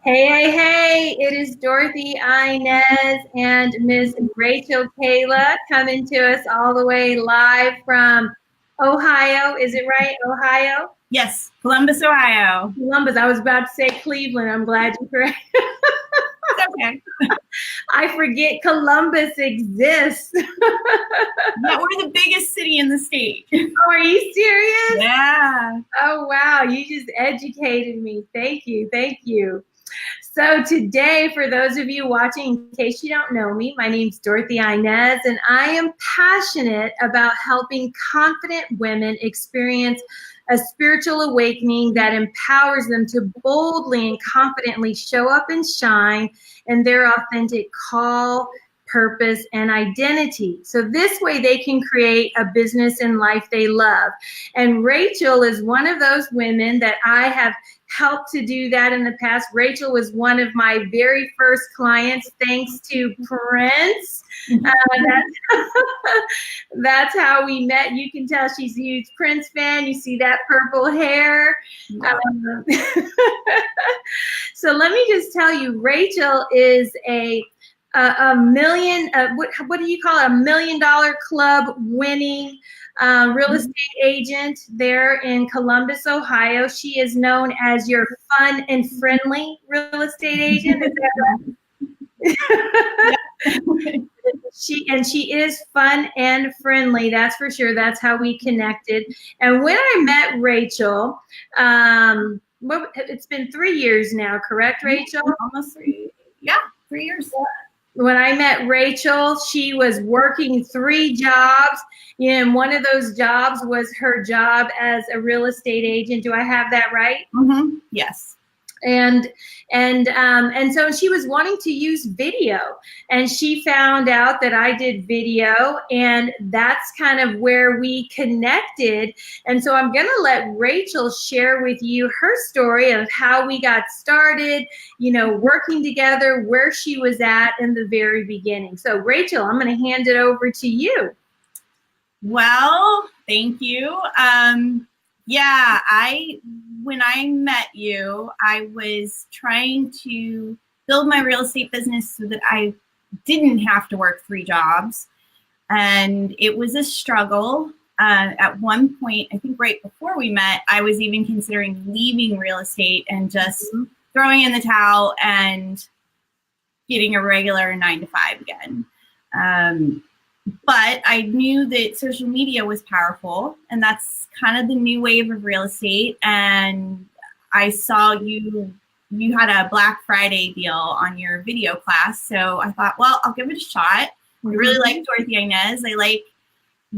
Hey, it is Dorothy-Inez and Miss Rachel Kayla coming to us all the way live from Ohio. Is it right? Ohio? Yes, Columbus, Ohio. Columbus. I was about to say Cleveland. I'm glad you correct. It's okay. I forget Columbus exists. Yeah, we're the biggest city in the state. Oh, are you serious? Yeah. Oh, wow. You just educated me. Thank you. Thank you. So today, for those of you watching, in case you don't know me, my name's Dorothy-Inez, and I am passionate about helping confident women experience a spiritual awakening that empowers them to boldly and confidently show up and shine in their authentic call, purpose, and identity. So this way they can create a business and life they love. And Rachel is one of those women that I have helped to do that in the past. Rachel was one of my very first clients, thanks to Prince. That's how we met. You can tell she's a huge Prince fan. You see that purple hair. So let me just tell you, Rachel is a million, what do you call it? $1 million club winning real estate agent there in Columbus, Ohio. She is known as your fun and friendly real estate agent. Is that right? She is fun and friendly. That's for sure. That's how we connected. And when I met Rachel, it's been 3 years now, correct, Rachel? Almost 3. Yeah, 3 years. When I met Rachel, she was working 3 jobs, and one of those jobs was her job as a real estate agent. Do I have that right? Mm-hmm. Yes. And so she was wanting to use video, and she found out that I did video, and that's kind of where we connected. And so I'm going to let Rachel share with you her story of how we got started, working together, where she was at in the very beginning. So Rachel, I'm going to hand it over to you. Well, thank you. When I met you, I was trying to build my real estate business so that I didn't have to work 3 jobs. And it was a struggle. At one point, I think right before we met, I was even considering leaving real estate and just throwing in the towel and getting a regular 9-to-5 again. But I knew that social media was powerful, and that's kind of the new wave of real estate. And I saw you had a Black Friday deal on your video class. So I thought, well, I'll give it a shot. I really like Dorothy-Inez. I like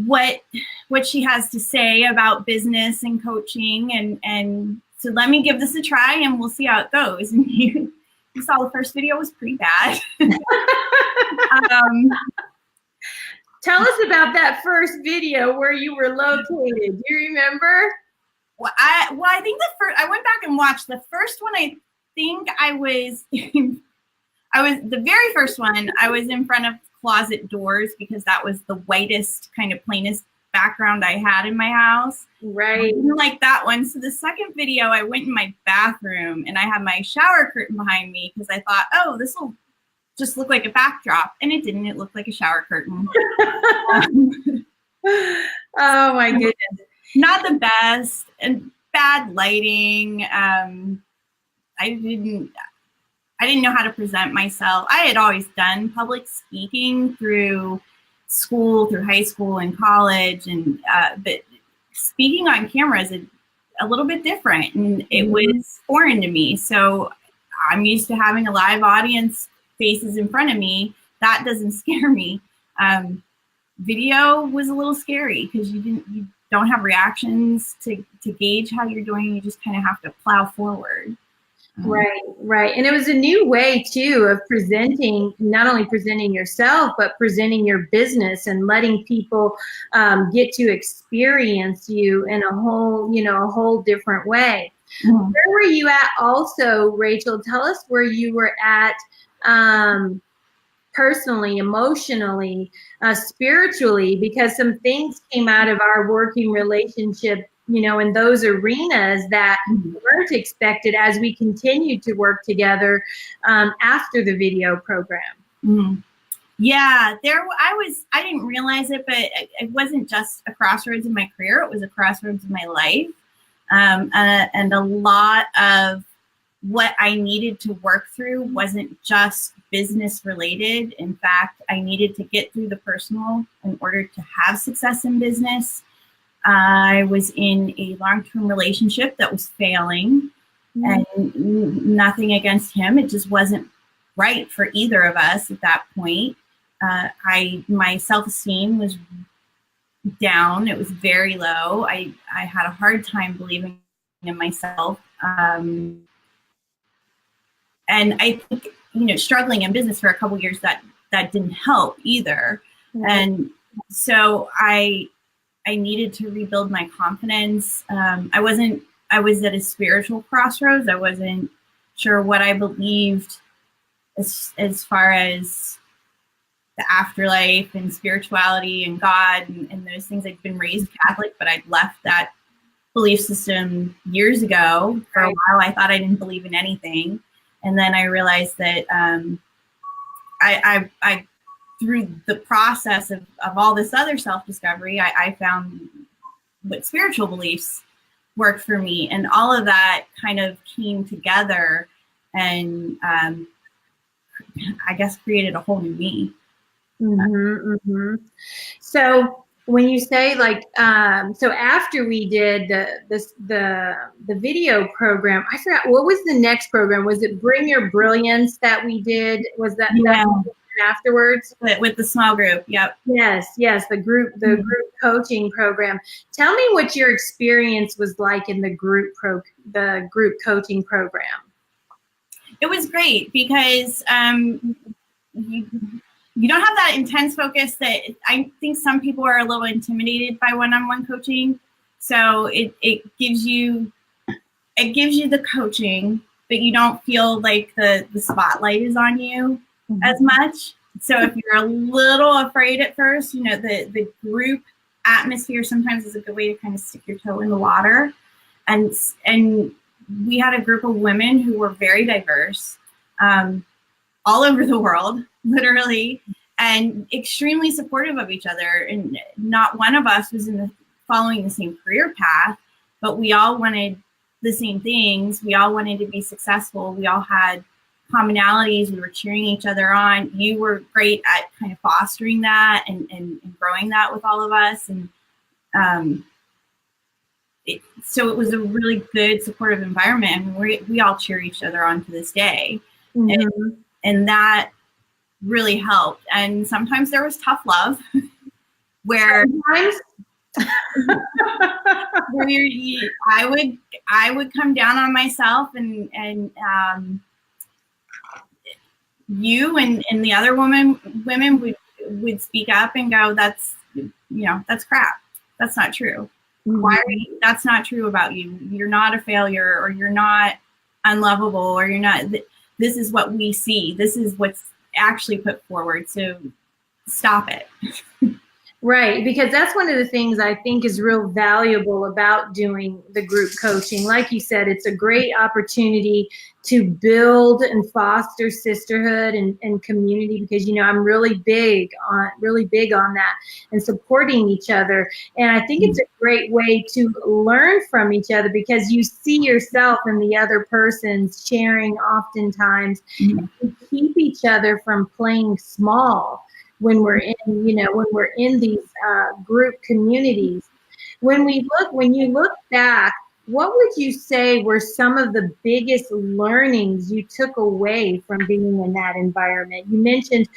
what she has to say about business and coaching. And so let me give this a try, and we'll see how it goes. And you saw the first video was pretty bad. Tell us about that first video where you were located. Do you remember? Well, I think I went back and watched the first one. I think I was the very first one. I was in front of closet doors because that was the whitest, kind of plainest background I had in my house. Right. I didn't like that one. So the second video, I went in my bathroom and I had my shower curtain behind me because I thought, oh, this will just look like a backdrop, and it didn't. It looked like a shower curtain. Oh my goodness. Not the best, and bad lighting. I didn't know how to present myself. I had always done public speaking through school, through high school and college, and but speaking on camera is a little bit different, and it was foreign to me. So I'm used to having a live audience, faces in front of me. That doesn't scare me. Video was a little scary because you don't have reactions to gauge how you're doing. You just kind of have to plow forward. Right. And it was a new way too of presenting, not only presenting yourself, but presenting your business and letting people get to experience you in a whole different way. Mm-hmm. Where were you at also, Rachel? Tell us where you were at personally, emotionally, spiritually, because some things came out of our working relationship, in those arenas that weren't expected as we continued to work together after the video program. Mm-hmm. Yeah, I didn't realize it, but it wasn't just a crossroads in my career. It was a crossroads in my life. And a lot of what I needed to work through wasn't just business related. In fact, I needed to get through the personal in order to have success in business. I was in a long-term relationship that was failing, and nothing against him. It just wasn't right for either of us at that point. My self-esteem was down. It was very low. I had a hard time believing in myself. And I think, struggling in business for a couple of years, that didn't help either. And so I needed to rebuild my confidence. I was at a spiritual crossroads. I wasn't sure what I believed as far as the afterlife and spirituality and God and those things. I'd been raised Catholic, but I'd left that belief system years ago. For a while, I thought I didn't believe in anything. And then I realized that I through the process of all this other self-discovery, I found what spiritual beliefs worked for me. And all of that kind of came together and I guess created a whole new me. So when you say so after we did the video program, I forgot, what was the next program? Was it Bring Your Brilliance that we did? Was that afterwards? With the small group, yep. Yes, the group coaching program. Tell me what your experience was like in the group coaching program. It was great because you don't have that intense focus that I think some people are a little intimidated by one-on-one coaching. So it gives you the coaching, but you don't feel like the spotlight is on you as much. So if you're a little afraid at first, the group atmosphere sometimes is a good way to kind of stick your toe in the water. And we had a group of women who were very diverse, all over the world, literally, and extremely supportive of each other. And not one of us was following the same career path, but we all wanted the same things. We all wanted to be successful. We all had commonalities. We were cheering each other on. You were great at kind of fostering that and growing that with all of us. And so it was a really good supportive environment. And we all cheer each other on to this day. And that really helped. And sometimes there was tough love where I would come down on myself and you and the other women would speak up and go, that's crap. That's not true. That's not true about you. You're not a failure, or you're not unlovable, or you're not, this is what we see. This is what's actually put forward. So stop it. Right, because that's one of the things I think is real valuable about doing the group coaching. Like you said, it's a great opportunity to build and foster sisterhood and community, because I'm really big on that and supporting each other. And I think it's a great way to learn from each other, because you see yourself and the other person's sharing oftentimes, and you keep each other from playing small when we're in these group communities. When you look back, what would you say were some of the biggest learnings you took away from being in that environment? You mentioned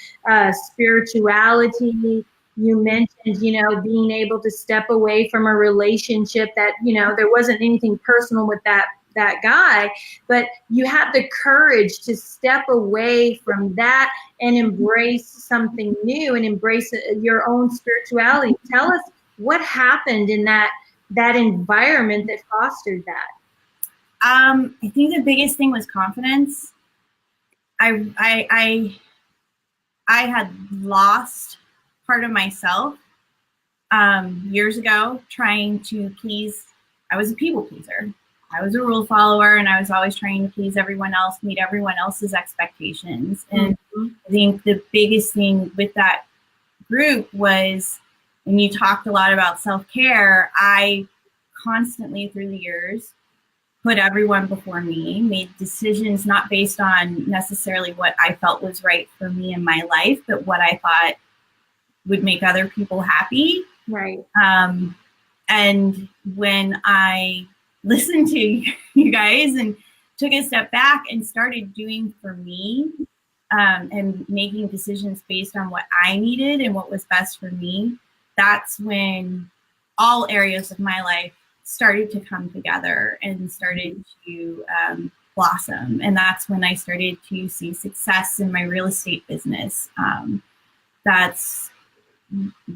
spirituality. You mentioned, being able to step away from a relationship that, there wasn't anything personal with that guy, but you had the courage to step away from that and embrace something new and embrace your own spirituality. Tell us what happened in that environment that fostered that. I think the biggest thing was confidence. I had lost part of myself years ago trying to please I was a people pleaser. I was a rule follower, and I was always trying to please everyone else, meet everyone else's expectations. And I think the biggest thing with that group was, and you talked a lot about self-care, I constantly through the years put everyone before me, made decisions not based on necessarily what I felt was right for me in my life, but what I thought would make other people happy. Right. And when I listened to you guys and took a step back and started doing for me, and making decisions based on what I needed and what was best for me, that's when all areas of my life started to come together and started to blossom. And that's when I started to see success in my real estate business. That's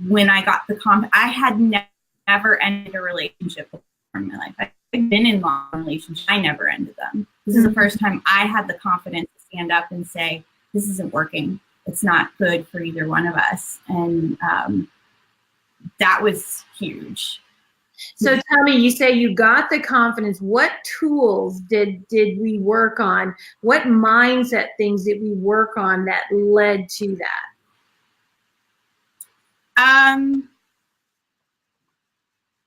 when I got the I had never ended a relationship before in my life. I've been in long relationships. I never ended them. This is the first time I had the confidence to stand up and say, this isn't working. It's not good for either one of us. And that was huge. So tell me, you say you got the confidence. What tools did we work on? What mindset things did we work on that led to that?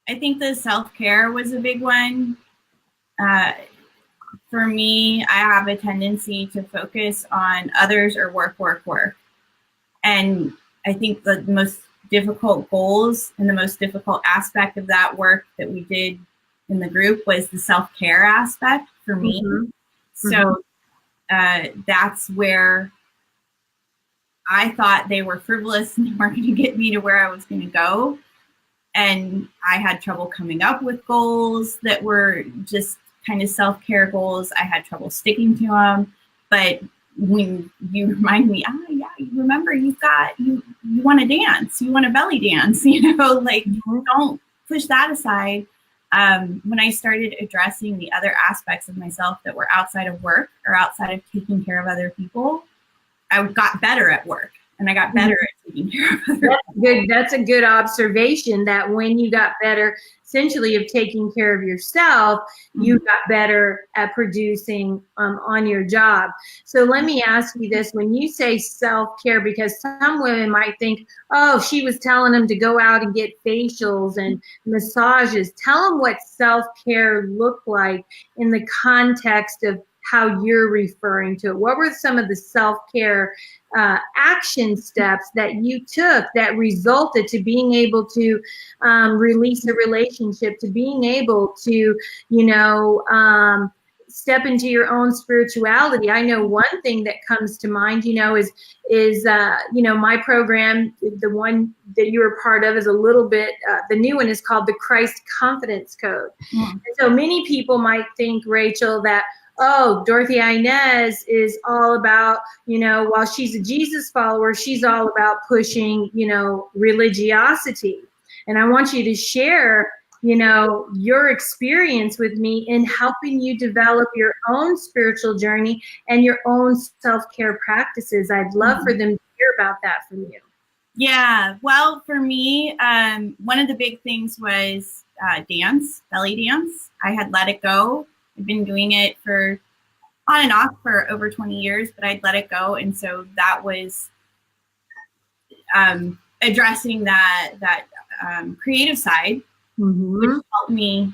I think the self-care was a big one. For me, I have a tendency to focus on others or work. And I think the most difficult goals and the most difficult aspect of that work that we did in the group was the self-care aspect for me. So that's where I thought they were frivolous and they weren't going to get me to where I was going to go. And I had trouble coming up with goals that were just kind of self-care goals. I had trouble sticking to them. But when you remind me, you remember you want to dance, you want to belly dance, don't push that aside. When I started addressing the other aspects of myself that were outside of work or outside of taking care of other people, I got better at work. And I got better at taking care of other people. That's a good observation, that when you got better, essentially, of taking care of yourself, you got better at producing on your job. So let me ask you this. When you say self-care, because some women might think, oh, she was telling them to go out and get facials and massages. Tell them what self-care looked like in the context of how you're referring to it. What were some of the self-care action steps that you took that resulted to being able to release a relationship, to being able to, step into your own spirituality? I know one thing that comes to mind, is my program, the one that you were part of, is a little bit, the new one is called the Christ Confidence Code. And so many people might think, Rachel, that, oh, Dorothy-Inez is all about, while she's a Jesus follower, she's all about pushing, religiosity. And I want you to share, your experience with me in helping you develop your own spiritual journey and your own self-care practices. I'd love for them to hear about that from you. Yeah, well, for me, one of the big things was dance, belly dance. I had let it go. I've been doing it for on and off for over 20 years, but I'd let it go. And so that was addressing that creative side, which helped me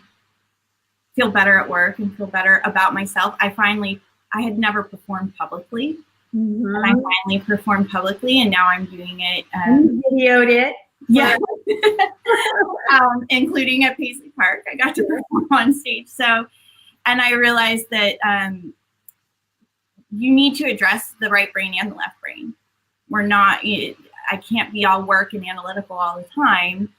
feel better at work and feel better about myself. I had never performed publicly. And I finally performed publicly, and now I'm doing it. You videoed it. Yeah. Including at Paisley Park. I got to perform on stage. So, and I realized that you need to address the right brain and the left brain. I can't be all work and analytical all the time.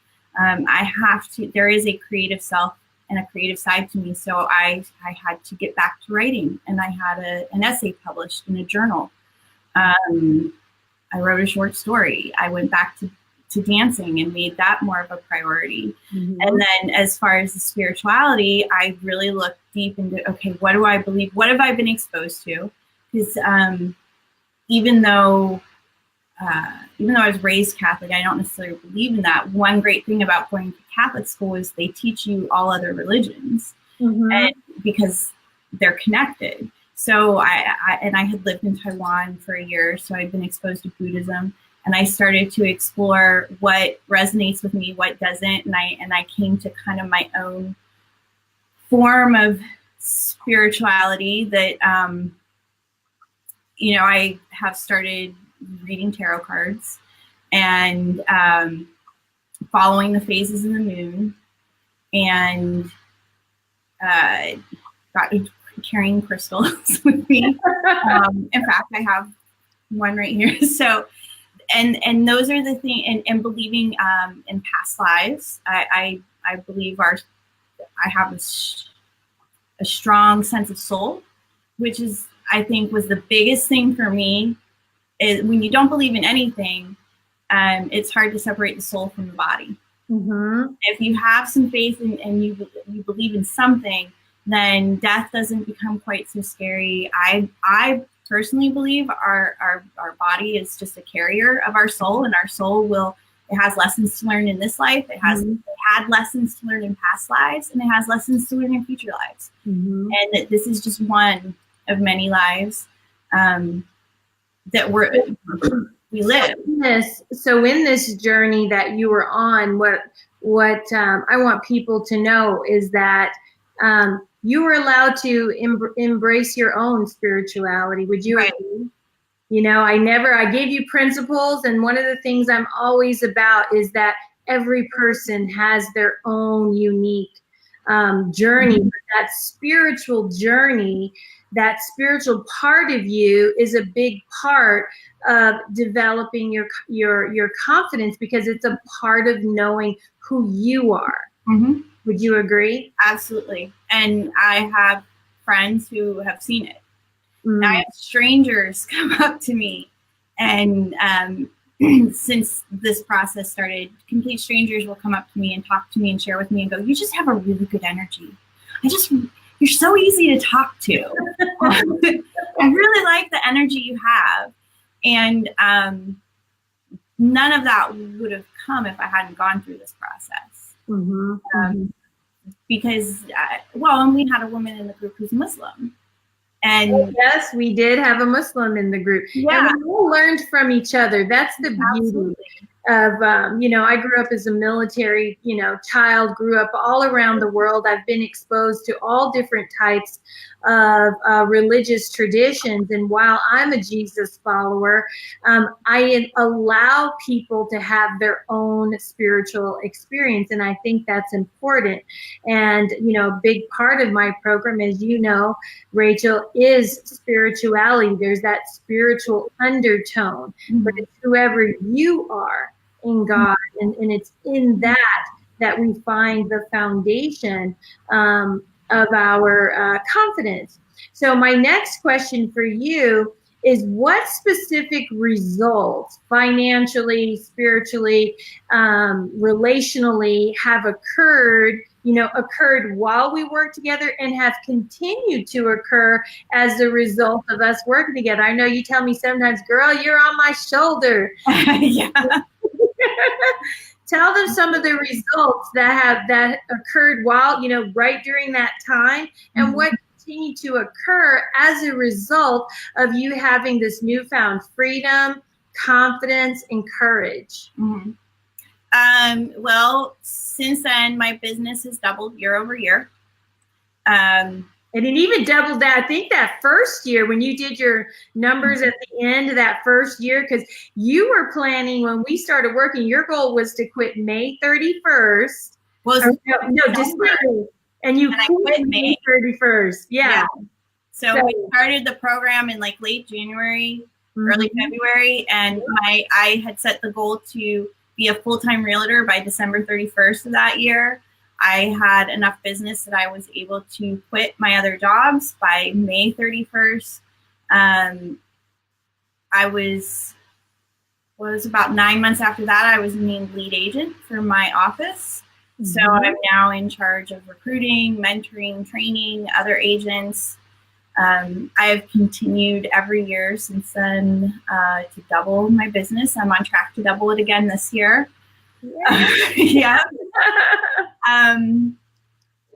There is a creative self and a creative side to me. So I had to get back to writing, and I had an essay published in a journal. I wrote a short story. I went back to dancing and made that more of a priority. And then as far as the spirituality, I really looked deep into, okay, what do I believe? What have I been exposed to? Because even though even though I was raised Catholic, I don't necessarily believe in that. One great thing about going to Catholic school is they teach you all other religions, and because they're connected. So I had lived in Taiwan for a year, so I'd been exposed to Buddhism, and I started to explore what resonates with me, what doesn't, and I came to kind of my own form of spirituality that I have started reading tarot cards and following the phases of the moon, and got carrying crystals with me. In fact, I have one right here. So, and those are the things, and believing in past lives. I believe I have a strong sense of soul, which is, I think, was the biggest thing for me. Is when you don't believe in anything, it's hard to separate the soul from the body. If you have some faith and you believe in something, then death doesn't become quite so scary. I personally believe our body is just a carrier of our soul, and our soul it has lessons to learn in this life. It had lessons to learn in past lives, and it has lessons to learn in future lives. And that this is just one of many lives that we live. So in this journey that you were on, what I want people to know is that you were allowed to embrace your own spirituality. Would you agree? I gave you principles, and one of the things I'm always about is that every person has their own unique journey. But that spiritual journey, that spiritual part of you is a big part of developing your confidence, because it's a part of knowing who you are. Would you agree? Absolutely. And I have friends who have seen it. I have strangers come up to me, and since this process started, complete strangers will come up to me and talk to me and share with me and go, "You just have a really good energy. You're so easy to talk to. I really like the energy you have." And none of that would have come if I hadn't gone through this process. Because, and we had a woman in the group who's Muslim. And yes, we did have a Muslim in the group. Yeah. And we all learned from each other. That's the beauty of, I grew up as a military, child, grew up all around the world. I've been exposed to all different types of religious traditions. And while I'm a Jesus follower, I allow people to have their own spiritual experience. And I think that's important. And, a big part of my program, as you know, Rachel, is spirituality. There's that spiritual undertone, but it's whoever you are in God, and it's in that we find the foundation of our confidence. So my next question for you is, what specific results, financially, spiritually, relationally, have occurred while we work together and have continued to occur as a result of us working together? I know you tell me sometimes, "Girl, you're on my shoulder." Yeah. Tell them some of the results that occurred while, right during that time, and what continued to occur as a result of you having this newfound freedom, confidence, and courage. Well, since then, my business has doubled year over year. And it even doubled that, I think, that first year when you did your numbers at the end of that first year, because you were planning, when we started working, your goal was to quit May 31st. Well, no, December. And you quit May 31st. Yeah. So we started the program in like late January, early February, and I had set the goal to be a full-time realtor by December 31st of that year. I had enough business that I was able to quit my other jobs by May 31st. I was about 9 months after that, I was named lead agent for my office. So I'm now in charge of recruiting, mentoring, training other agents. I've continued every year since then to double my business. I'm on track to double it again this year. Yeah.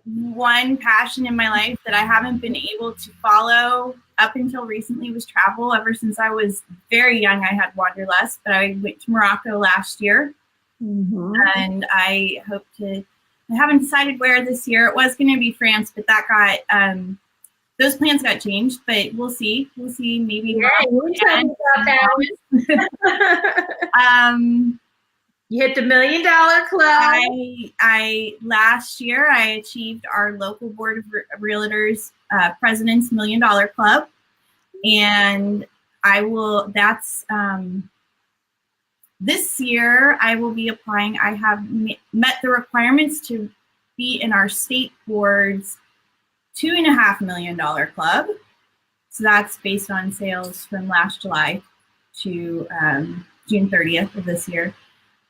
One passion in my life that I haven't been able to follow up until recently was travel. Ever since I was very young, I had wanderlust, but I went to Morocco last year. And I hope to, I haven't decided where this year. It was going to be France, but that got, those plans got changed, but we'll see. We'll see. Maybe. Yeah, you tell me about that. You hit the $1 Million Club. I last year I achieved our local board of realtors president's $1 Million Club, and I will. That's this year I will be applying. I have met the requirements to be in our state board's $2.5 million club. So that's based on sales from last July to June 30th of this year.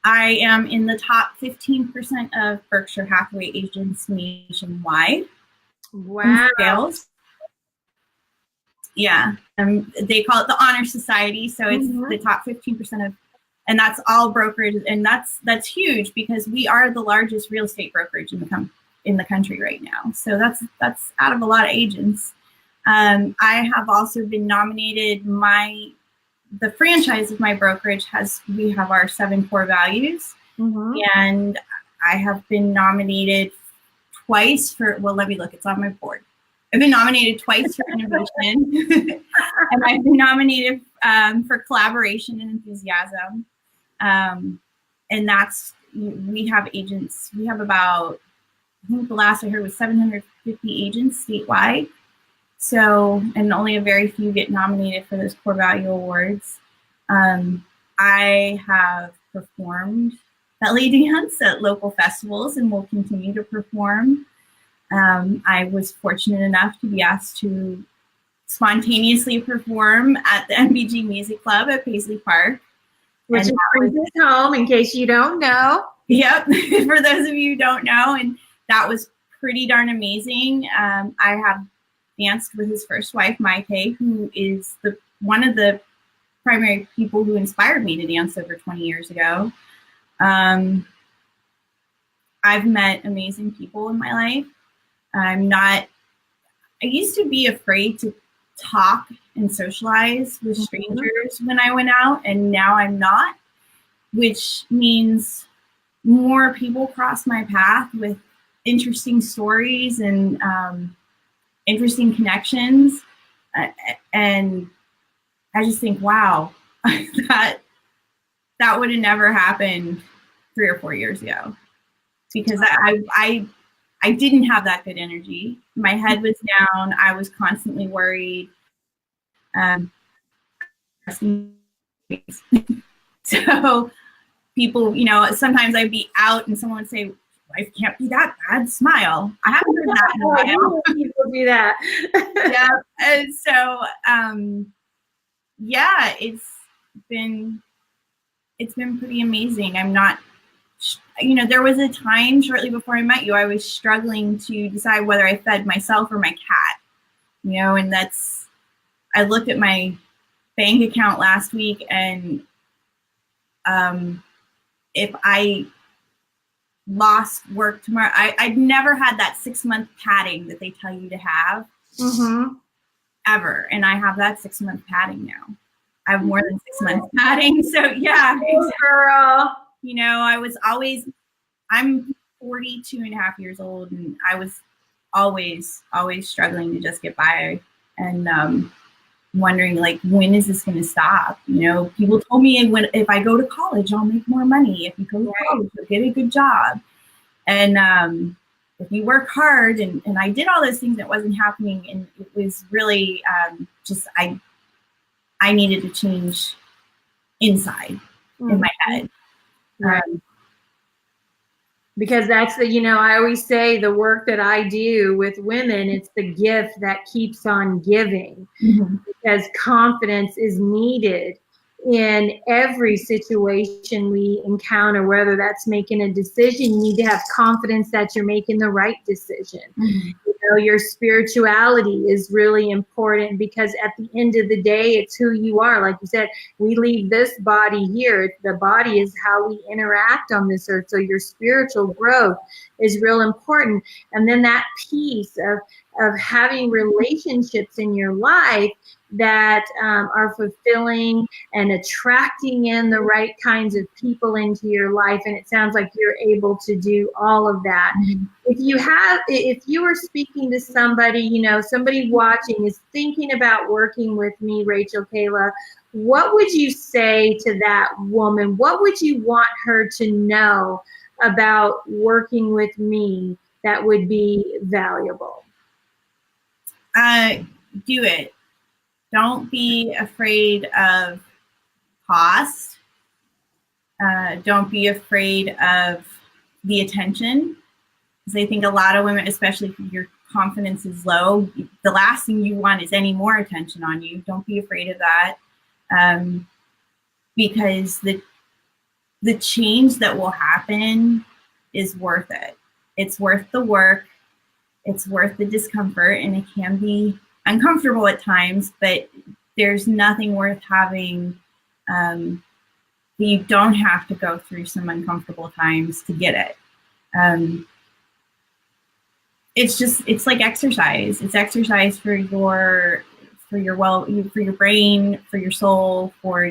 I am in the top 15% of Berkshire Hathaway agents nationwide. Wow. Sales. Yeah. They call it the Honor Society. So it's the top 15% of, and that's all brokerage. And that's huge because we are the largest real estate brokerage in the country right now. So that's out of a lot of agents. I have also been nominated. The franchise of my brokerage we have our 7 core values, and I have been nominated twice for, well, let me look, it's on my board. I've been nominated twice for innovation, and I've been nominated for collaboration and enthusiasm. And that's, we have agents, we have about, I think the last I heard was 750 agents statewide. So, and only a very few get nominated for those core value awards. I have performed belly dance at local festivals and will continue to perform. I was fortunate enough to be asked to spontaneously perform at the MBG Music Club at Paisley Park. Which is Princess Home, in case you don't know. Yep, for those of you who don't know. And that was pretty darn amazing. I have danced with his first wife, Maite, who is one of the primary people who inspired me to dance over 20 years ago. I've met amazing people in my life. I used to be afraid to talk and socialize with strangers when I went out, and now I'm not, which means more people cross my path with interesting stories and interesting connections, and I just think, wow, that would have never happened 3 or 4 years ago, because I didn't have that good energy. My head was down. I was constantly worried. So people, sometimes I'd be out and someone would say, "Life can't be that bad. Smile." I haven't heard that in a while. People do that. Yeah. And so, yeah, it's been pretty amazing. I'm not, there was a time shortly before I met you, I was struggling to decide whether I fed myself or my cat, and I looked at my bank account last week, and if I lost work tomorrow, I'd never had that 6-month padding that they tell you to have ever. And I have that 6-month padding now. I have more than 6 months padding. So yeah, girl. I'm 42 and a half years old, and I was always struggling to just get by, and wondering, like, when is this going to stop? People told me if I go to college, I'll make more money. If you go to college, you'll get a good job. And if you work hard, and I did all those things, that wasn't happening. And it was really just, I needed to change inside in my head. Because that's I always say the work that I do with women, it's the gift that keeps on giving, because confidence is needed in every situation we encounter, whether that's making a decision. You need to have confidence that you're making the right decision. If know, your spirituality is really important, because at the end of the day, it's who you are. Like you said, we leave this body here. The body is how we interact on this earth. So your spiritual growth is real important. And then that piece of having relationships in your life that are fulfilling and attracting in the right kinds of people into your life. And it sounds like you're able to do all of that. Mm-hmm. If you were speaking to somebody, you know, somebody watching is thinking about working with me, Rachel Kayla, what would you say to that woman? What would you want her to know about working with me that would be valuable? Do it. Don't be afraid of cost. Don't be afraid of the attention. Because I think a lot of women, especially if your confidence is low, the last thing you want is any more attention on you. Don't be afraid of that. Because the change that will happen is worth it. It's worth the work. It's worth the discomfort, and it can be uncomfortable at times, but there's nothing worth having. You don't have to go through some uncomfortable times to get it. It's like exercise. It's exercise for your brain, for your soul, for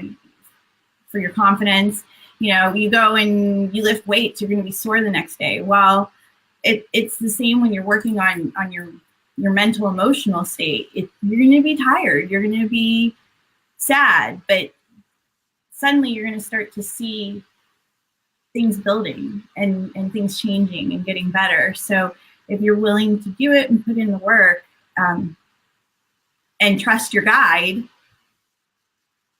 your confidence. You know, you go and you lift weights, you're going to be sore the next day. Well, it's the same when you're working on your mental, emotional state. You're going to be tired. You're going to be sad, but suddenly you're going to start to see things building and things changing and getting better. So if you're willing to do it and put in the work and trust your guide,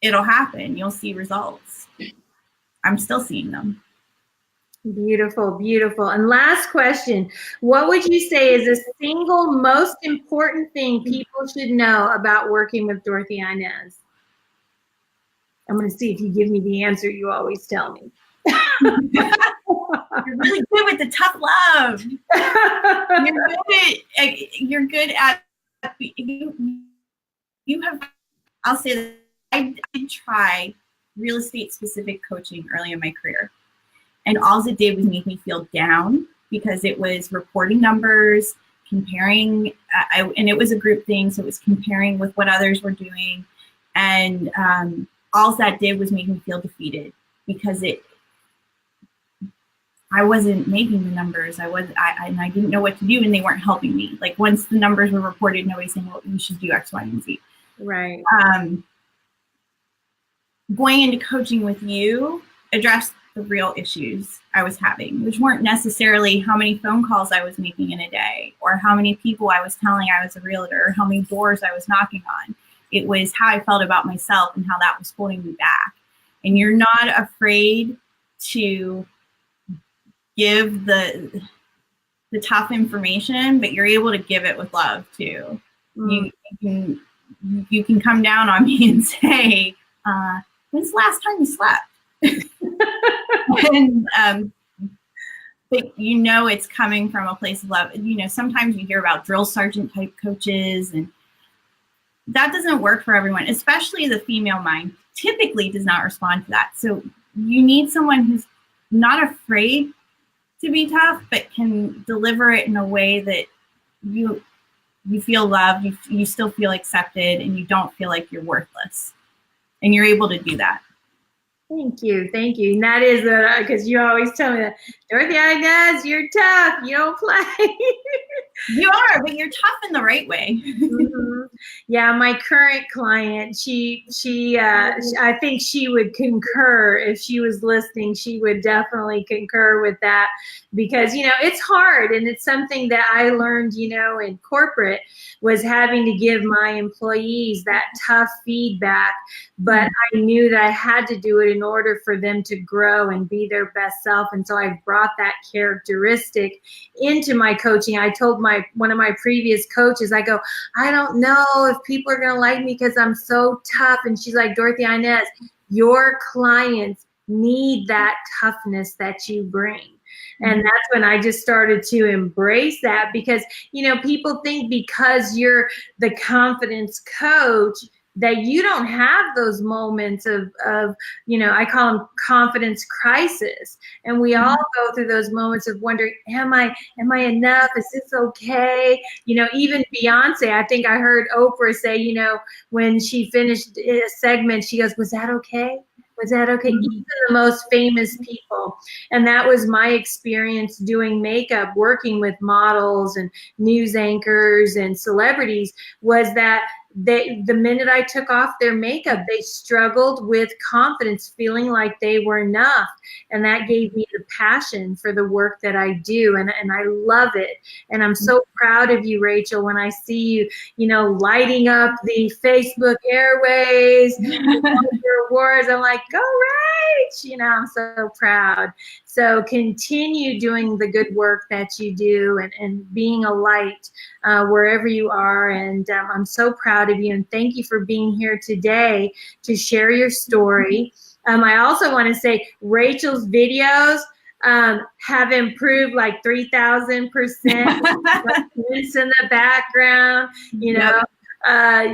it'll happen. You'll see results. I'm still seeing them. Beautiful, beautiful. And last question, what would you say is the single most important thing people should know about working with Dorothy-Inez? I'm going to see if you give me the answer you always tell me. You're really good with the tough love. You're good at you have, I'll say that I did try real estate specific coaching early in my career. And all it did was make me feel down, because it was reporting numbers, comparing, and it was a group thing, so it was comparing with what others were doing. And all that did was make me feel defeated, because I wasn't making the numbers. I didn't know what to do, and they weren't helping me. Like, once the numbers were reported, nobody's saying, well, you should do X, Y, and Z. Right. Going into coaching with you addressed the real issues I was having, which weren't necessarily how many phone calls I was making in a day, or how many people I was telling I was a realtor, or how many doors I was knocking on. It was how I felt about myself and how that was holding me back. And you're not afraid to give the tough information, but you're able to give it with love too. Mm. You can come down on me and say, when's the last time you slept? And, but you know it's coming from a place of love. You know, sometimes you hear about drill sergeant type coaches, and that doesn't work for everyone, especially the female mind typically does not respond to that. So you need someone who's not afraid to be tough, but can deliver it in a way that you feel loved, you still feel accepted, and you don't feel like you're worthless. And you're able to do that. Thank you. Thank you. And that is because you always tell me that, Dorothy-Inez, you're tough. You don't play. You are, but you're tough in the right way. Mm-hmm. Yeah, my current client, I think she would concur. If she was listening, she would definitely concur with that, because, you know, it's hard, and it's something that I learned, you know, in corporate, was having to give my employees that tough feedback, but I knew that I had to do it in order for them to grow and be their best self. And so I brought that characteristic into my coaching. I told one of my previous coaches, I go, I don't know if people are going to like me because I'm so tough. And she's like, Dorothy-Inez, your clients need that toughness that you bring. And that's when I just started to embrace that, because, you know, people think because you're the confidence coach that you don't have those moments of, you know, I call them confidence crisis. And we all go through those moments of wondering, am I enough? Is this okay? You know, even Beyonce, I think I heard Oprah say, you know, when she finished a segment, she goes, was that okay? Was that okay? Even the most famous people. And that was my experience doing makeup, working with models and news anchors and celebrities, was that the minute I took off their makeup, they struggled with confidence, feeling like they were enough. And that gave me the passion for the work that I do. And I love it. And I'm so proud of you, Rachel, when I see you, you know, lighting up the Facebook airways, your awards. I'm like, go Rach! You know, I'm so proud. So continue doing the good work that you do, and being a light wherever you are. And I'm so proud of you, and thank you for being here today to share your story. I also want to say Rachel's videos have improved like 3,000%. It's in the background, you know. Yep.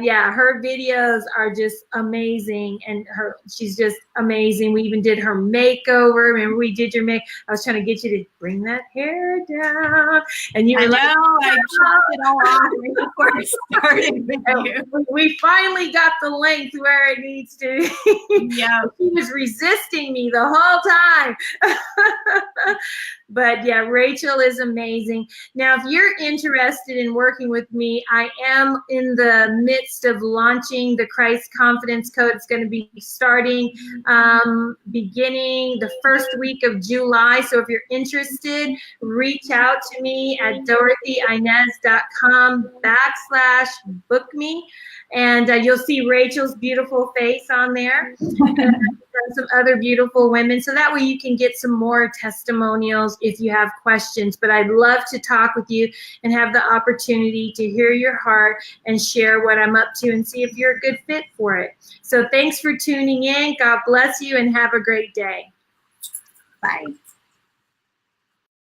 Yeah, her videos are just amazing, and she's just amazing. We even did her makeover. Remember, we did your I was trying to get you to bring that hair down, and you were like, I chopped it all off right before I started with you. We finally got the length where it needs to. Yeah, she was resisting me the whole time. But yeah, Rachel is amazing. Now, if you're interested in working with me, I am in the midst of launching the Christ Confidence Code. It's going to be starting beginning the first week of July. So if you're interested, reach out to me at Dorothy-Inez.com/book me. And you'll see Rachel's beautiful face on there. And some other beautiful women. So that way you can get some more testimonials if you have questions. But I'd love to talk with you and have the opportunity to hear your heart and share what I'm up to and see if you're a good fit for it. So thanks for tuning in. God bless you and have a great day. Bye.